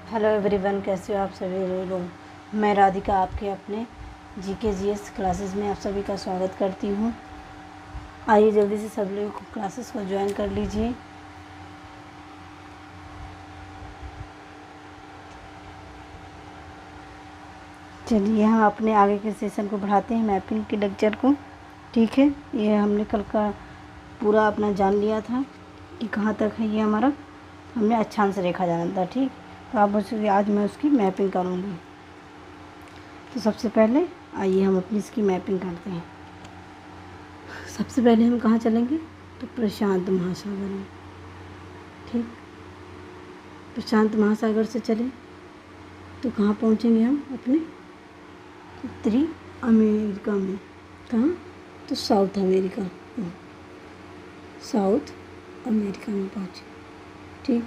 Hello everyone, कैसे हो आप सभी लोग। मैं राधिका आपके अपने जीके जीएस क्लासेस में आप सभी का स्वागत करती हूँ। आइए जल्दी से सब लोग क्लासेस को ज्वाइन कर लीजिए। चलिए हम अपने आगे के सेशन को बढ़ाते हैं, मैपिंग के लेक्चर को। ठीक है, ये हमने कल का पूरा अपना जान लिया था कि कहाँ तक है ये हमारा, हमने अक्षांश रेखा जाना था। ठीक, तो अब आज मैं उसकी मैपिंग करूँगी। तो सबसे पहले आइए हम अपनी इसकी मैपिंग करते हैं। सबसे पहले हम कहाँ चलेंगे, तो प्रशांत महासागर में। ठीक, प्रशांत महासागर से चले तो कहाँ पहुँचेंगे हम अपने उत्तरी अमेरिका में। कहाँ, तो साउथ अमेरिका में पहुँचे। ठीक,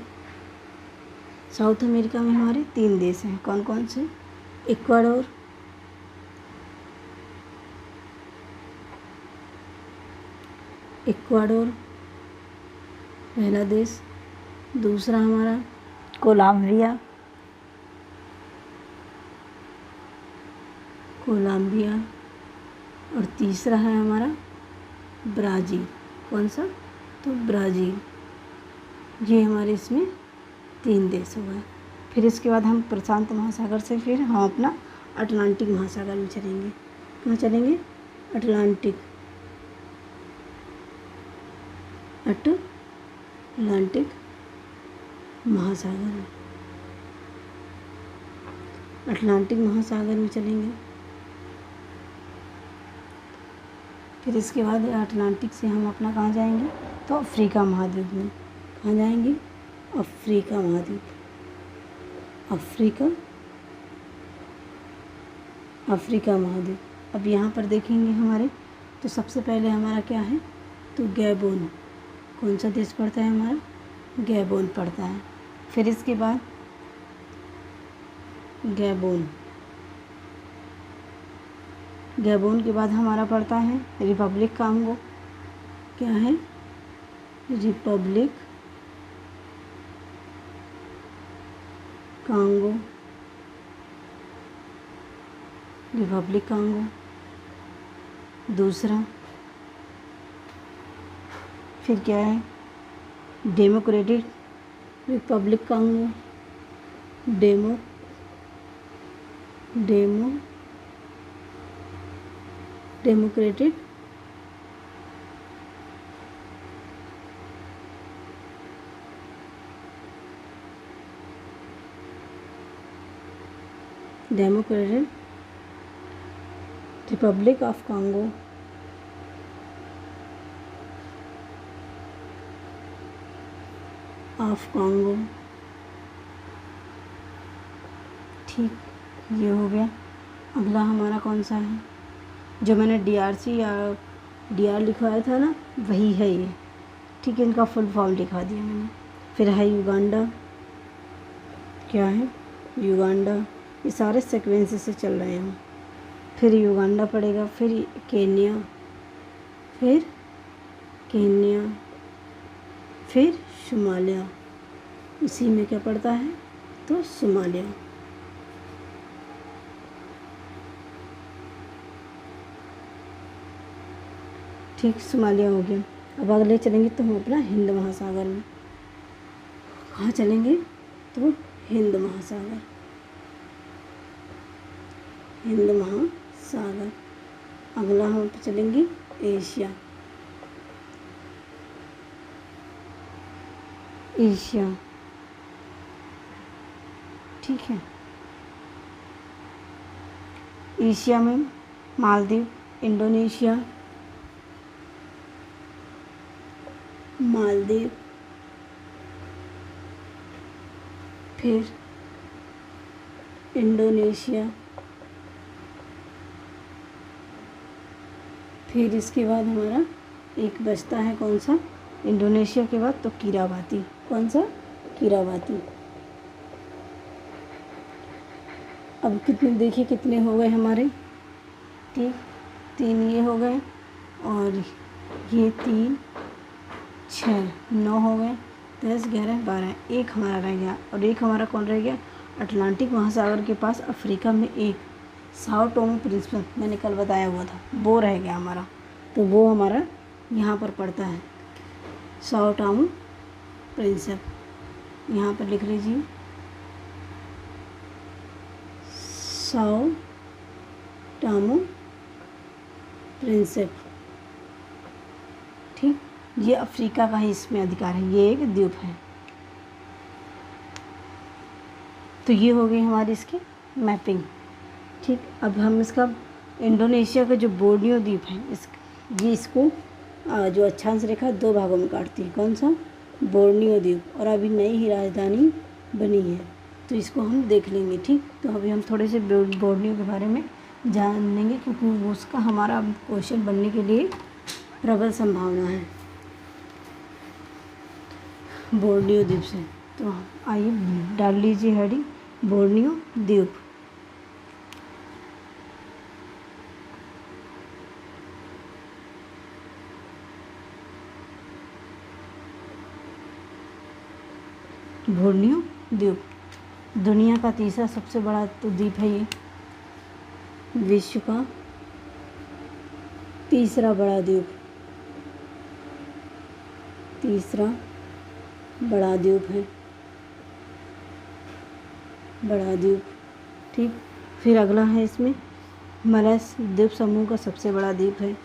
साउथ अमेरिका में हमारे 3 देश हैं। कौन कौन से, इक्वाडोर, पहला देश, दूसरा हमारा कोलंबिया और तीसरा है हमारा ब्राज़ील। कौन सा, तो ब्राज़ील। ये हमारे इसमें 3 देश हो गए। फिर इसके बाद हम प्रशांत महासागर से फिर हम अपना अटलांटिक महासागर में चलेंगे। कहाँ चलेंगे, अटलांटिक महासागर में चलेंगे। फिर इसके बाद अटलांटिक से हम अपना कहाँ जाएंगे, तो अफ्रीका महाद्वीप में। कहाँ जाएंगे, अफ्रीका महाद्वीप। अब यहाँ पर देखेंगे हमारे, तो सबसे पहले हमारा क्या है, तो गैबोन। कौन सा देश पड़ता है हमारा, गैबोन पड़ता है। फिर इसके बाद गैबोन के बाद हमारा पड़ता है रिपब्लिक कांगो। क्या है, रिपब्लिक कांगो दूसरा। फिर क्या है, democratic Republic Congo, democratic Republic of Congo. ठीक, ये हो गया। अगला हमारा कौन सा है, जो मैंने डीआर लिखवाया था ना, वही है ये। ठीक है, इनका फुल फॉर्म लिखवा दिया मैंने। फिर है युगांडा। क्या है, युगांडा। ये सारे सीक्वेंस से चल रहे हैं। फिर युगांडा पड़ेगा, फिर केन्या, फिर सोमालिया। इसी में क्या पड़ता है, तो सोमालिया। ठीक, सोमालिया हो गया। अब अगले चलेंगे तो हम अपना हिंद महासागर में। कहाँ चलेंगे, तो हिंद महासागर। अगला हम चलेंगे एशिया। ठीक है, एशिया में मालदीव, इंडोनेशिया, फिर इंडोनेशिया। फिर इसके बाद हमारा एक बचता है, कौन सा, इंडोनेशिया के बाद, तो कीराबाती। कौन सा, कीराबाती। अब देखिए कितने हो गए हमारे। ठीक, 3 ये हो गए, और ये 3, 6, 9 हो गए। 10, 11, 12, एक हमारा रह गया। और एक हमारा कौन रह गया, अटलांटिक महासागर के पास अफ्रीका में एक साओ टोमो प्रिंसिपल, मैंने कल बताया हुआ था, वो रह गया हमारा, तो वो हमारा यहाँ पर पड़ता है साओ टोमो प्रिंसिपल। यहाँ पर लिख लीजिए साओ टोमो प्रिंसिप। ठीक, ये अफ्रीका का ही इसमें अधिकार है, ये एक द्वीप है। तो ये हो गई हमारी इसकी मैपिंग। ठीक, अब हम इसका इंडोनेशिया का जो बोर्नियो द्वीप है ये इसको जो अक्षांश रेखा 2 भागों में काटती है। कौन सा? बोर्नियो द्वीप। और अभी नई ही राजधानी बनी है, तो इसको हम देख लेंगे। ठीक, तो अभी हम थोड़े से बोर्नियो के बारे में जान लेंगे, क्योंकि उसका हमारा क्वेश्चन बनने के लिए प्रबल संभावना है बोर्नियो द्वीप से। तो आइए डाल लीजिए हेडिंग बोर्नियो द्वीप। बोर्नियो द्वीप दुनिया का तीसरा सबसे बड़ा तो द्वीप है ये, विश्व का तीसरा बड़ा द्वीप, तीसरा बड़ा द्वीप है, बड़ा द्वीप। ठीक, फिर अगला है इसमें मलय द्वीप समूह का सबसे बड़ा द्वीप है,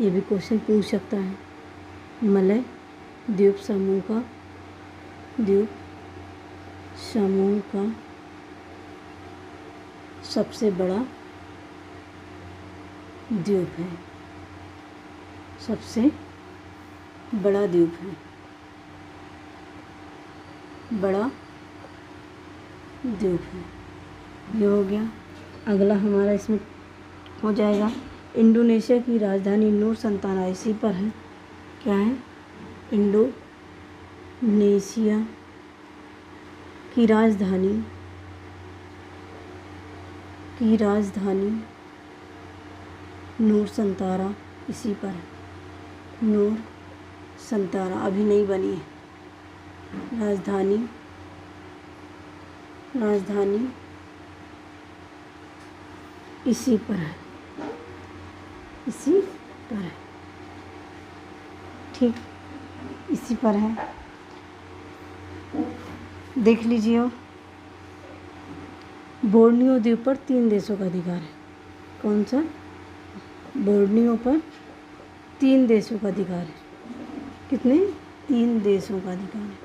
ये भी क्वेश्चन पूछ सकता है। मलय द्वीप समूह का सबसे बड़ा द्वीप है, सबसे बड़ा द्वीप है, बड़ा द्वीप है। ये हो गया। अगला हमारा इसमें हो जाएगा इंडोनेशिया की राजधानी नूर संताना, इसी पर है। क्या है? इंडोनेशिया की राजधानी नूर संतारा, इसी पर है। नूर संतारा अभी नहीं बनी है। राजधानी इसी पर है, इसी पर है। ठीक, इसी पर है, देख लीजिए। और बोर्नियो द्वीप पर 3 देशों का अधिकार है। कौन सा? बोर्नियो पर 3 देशों का अधिकार है। कितने? 3 देशों का अधिकार है,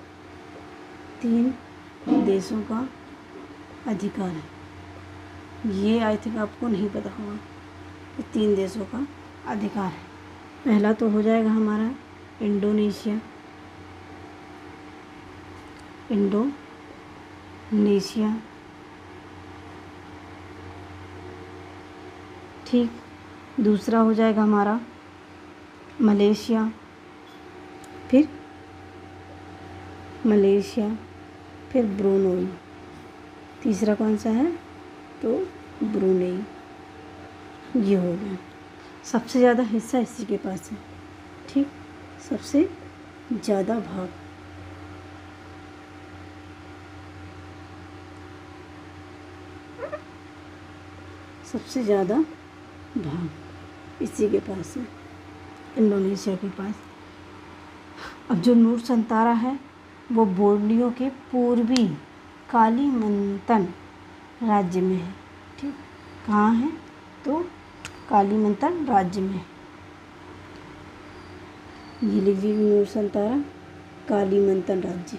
3 देशों का अधिकार है। ये आई थिंक आपको नहीं पता होगा कि 3 देशों का अधिकार है। पहला तो हो जाएगा हमारा इंडोनेशिया, ठीक। दूसरा हो जाएगा हमारा मलेशिया, फिर ब्रुनेई। तीसरा कौन सा है? तो ब्रुनेई। ये हो गया। सबसे ज़्यादा हिस्सा इसी के पास है। ठीक, सबसे ज़्यादा भाग इसी के पास है, इंडोनेशिया के पास। अब जो नूर संतारा है वो बोर्नियो के पूर्वी कालीमंतन राज्य में है। ठीक, कहाँ है? तो कालीमंतन राज्य में। ये लीजिए नूर संतारा, कालीमंतन राज्य,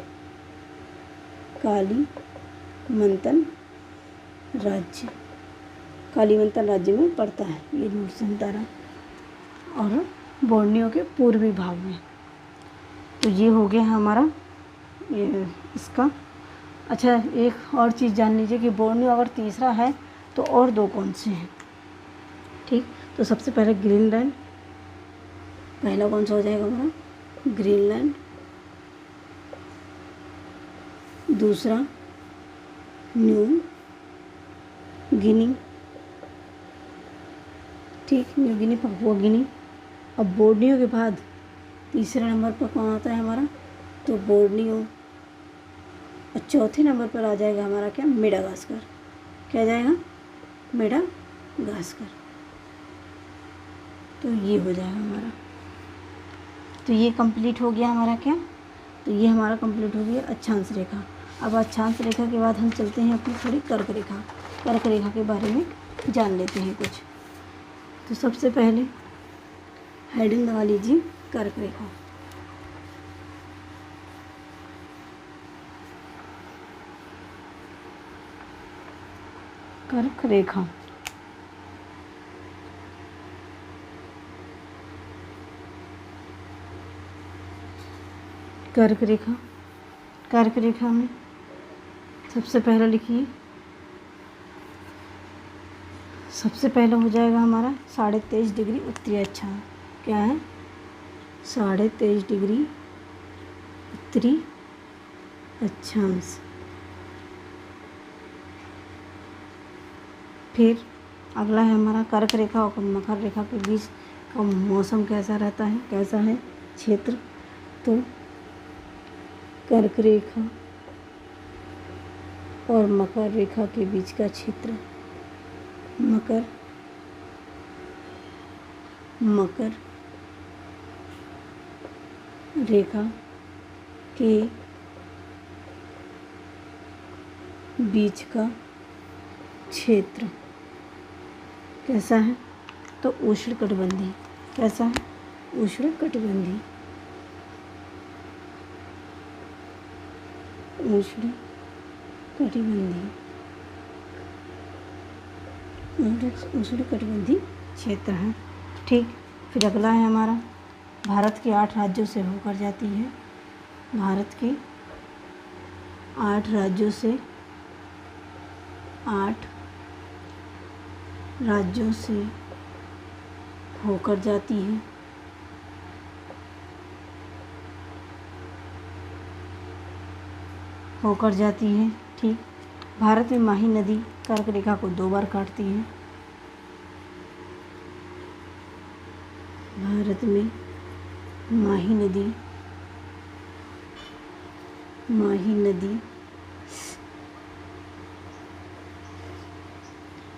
कालीमंतन राज्य में पड़ता है ये नूर संतारा, और बोर्नियो के पूर्वी भाग में। तो ये हो गया हमारा ये इसका। अच्छा, एक और चीज़ जान लीजिए कि बोर्नियो अगर तीसरा है तो और 2 कौन से हैं। ठीक, तो सबसे पहले ग्रीनलैंड, पहला कौन सा हो जाएगा हमारा? ग्रीनलैंड। दूसरा न्यू गिनी। ठीक, न्यू गिनी, पपुआ गिनी। अब बोर्नियो के बाद तीसरे नंबर पर कौन आता है हमारा? तो बोर्नियो और चौथे नंबर पर आ जाएगा हमारा क्या, मेडागास्कर। क्या जाएगा, मेडागास्कर। तो ये हो जाएगा हमारा। तो ये कंप्लीट हो गया हमारा क्या, तो ये हमारा कंप्लीट हो गया अक्षांश रेखा। अब अक्षांश रेखा के बाद हम चलते हैं अपनी थोड़ी कर्क रेखा। कर्क रेखा के बारे में जान लेते हैं कुछ। तो सबसे पहले हेडिंग लगा लीजिए कर्क रेखा। कर्क रेखा, कर्क रेखा, कर्क रेखा में सबसे पहले लिखिए, सबसे पहले हो जाएगा हमारा 23.5 डिग्री उत्तरी अक्षांश। क्या है, 23.5 डिग्री उत्तरी अक्षांश। फिर अगला है हमारा कर्क रेखा और मकर रेखा के बीच का मौसम कैसा रहता है, कैसा है क्षेत्र। तो कर्क रेखा और मकर रेखा के बीच का क्षेत्र, मकर रेखा के बीच का क्षेत्र कैसा है, तो उष्णकटिबंधीय। कैसा है, उष्णकटिबंधीय। उष्णकटिबंधीय क्षेत्र है। ठीक। फिर अगला है हमारा भारत के 8 राज्यों से होकर जाती है। भारत के 8 राज्यों से, 8 राज्यों से होकर जाती है। होकर जाती है। ठीक। भारत में माही नदी कर्क रेखा को 2 बार काटती है। भारत में माही नदी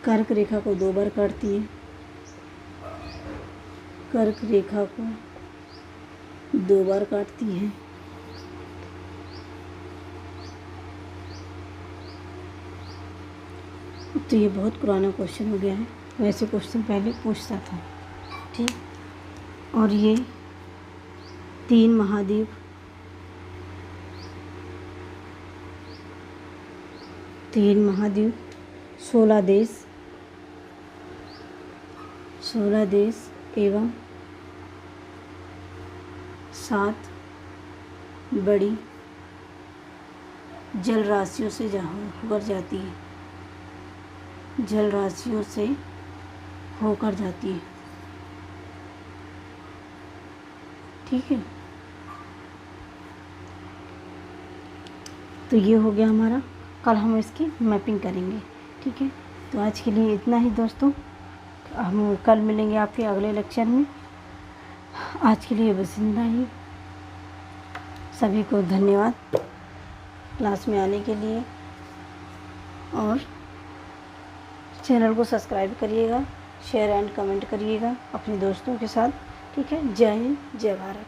कर्क रेखा को 2 बार काटती है। कर्क रेखा को 2 बार काटती है। तो ये बहुत पुराना क्वेश्चन हो गया है, वैसे क्वेश्चन पहले पूछता था। ठीक। और ये 3 महाद्वीप, 16 देश एवं 7 बड़ी जल राशियों से होकर जाती है। जल राशियों से होकर जाती है। ठीक है। तो ये हो गया हमारा। कल हम इसकी मैपिंग करेंगे। ठीक है। तो आज के लिए इतना ही दोस्तों, हम कल मिलेंगे आपके अगले लेक्चर में। आज के लिए बस इतना ही। सभी को धन्यवाद क्लास में आने के लिए, और चैनल को सब्सक्राइब करिएगा, शेयर एंड कमेंट करिएगा अपने दोस्तों के साथ। ठीक है। जय हिंद, जय भारत।